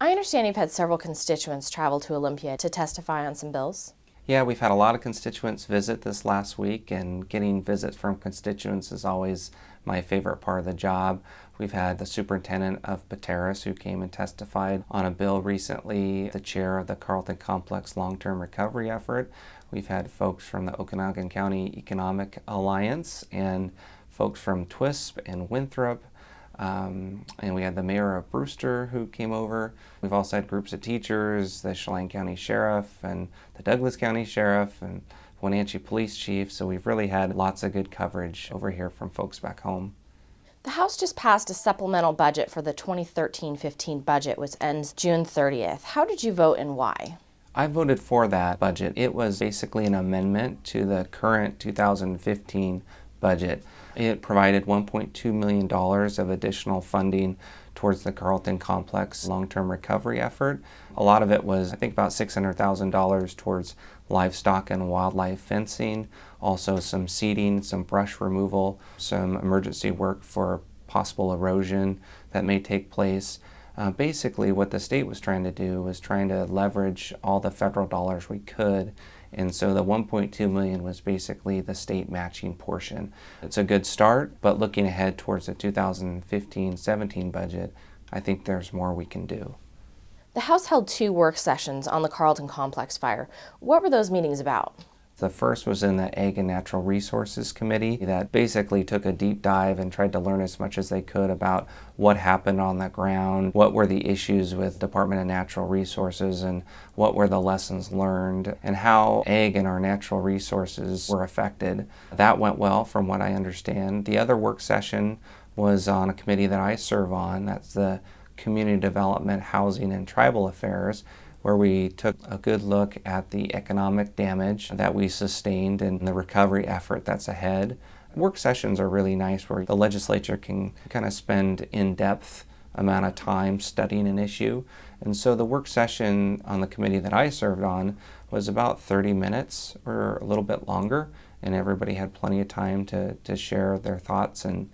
I understand you've had several constituents travel to Olympia to testify on some bills. Yeah, we've had a lot of constituents visit this last week, and getting visits from constituents is always my favorite part of the job. We've had the superintendent of Pateros who came and testified on a bill recently, the chair of the Carlton Complex long-term recovery effort. We've had folks from the Okanagan County Economic Alliance and folks from TWISP and Winthrop. And we had the mayor of Brewster who came over. We've also had groups of teachers, the Chelan County Sheriff and the Douglas County Sheriff and Wenatchee Police Chief. So we've really had lots of good coverage over here from folks back home. The House just passed a supplemental budget for the 2013-15 budget, which ends June 30th. How did you vote and why? I voted for that budget. It was basically an amendment to the current 2015 budget. It provided $1.2 million of additional funding towards the Carlton Complex long-term recovery effort. A lot of it was, I think, about $600,000 towards livestock and wildlife fencing, also some seeding, some brush removal, some emergency work for possible erosion that may take place. Basically, what the state was trying to do was trying to leverage all the federal dollars we could, and so the $1.2 million was basically the state matching portion. It's a good start, but looking ahead towards the 2015-17 budget, I think there's more we can do. The House held 2 work sessions on the Carlton Complex fire. What were those meetings about? The first was in the Ag and Natural Resources Committee that basically took a deep dive and tried to learn as much as they could about what happened on the ground, what were the issues with Department of Natural Resources, and what were the lessons learned, and how ag and our natural resources were affected. That went well from what I understand. The other work session was on a committee that I serve on. That's the Community Development, Housing, and Tribal Affairs, where we took a good look at the economic damage that we sustained and the recovery effort that's ahead. Work sessions are really nice where the legislature can kind of spend in-depth amount of time studying an issue. And so the work session on the committee that I served on was about 30 minutes or a little bit longer, and everybody had plenty of time to share their thoughts and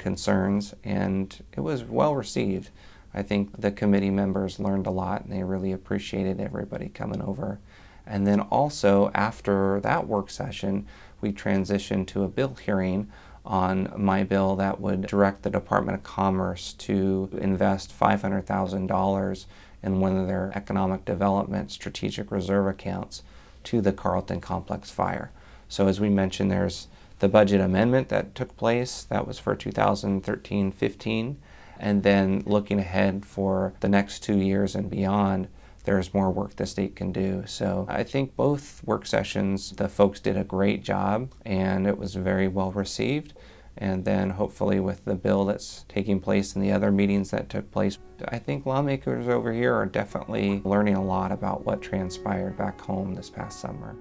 concerns, and it was well received. I think the committee members learned a lot, and they really appreciated everybody coming over. And then also after that work session, we transitioned to a bill hearing on my bill that would direct the Department of Commerce to invest $500,000 in one of their economic development strategic reserve accounts to the Carlton Complex fire. So as we mentioned, there's the budget amendment that took place. That was for 2013-15. And then looking ahead for the next 2 years and beyond, there's more work the state can do. So I think both work sessions, the folks did a great job, and it was very well received. And then hopefully with the bill that's taking place and the other meetings that took place, I think lawmakers over here are definitely learning a lot about what transpired back home this past summer.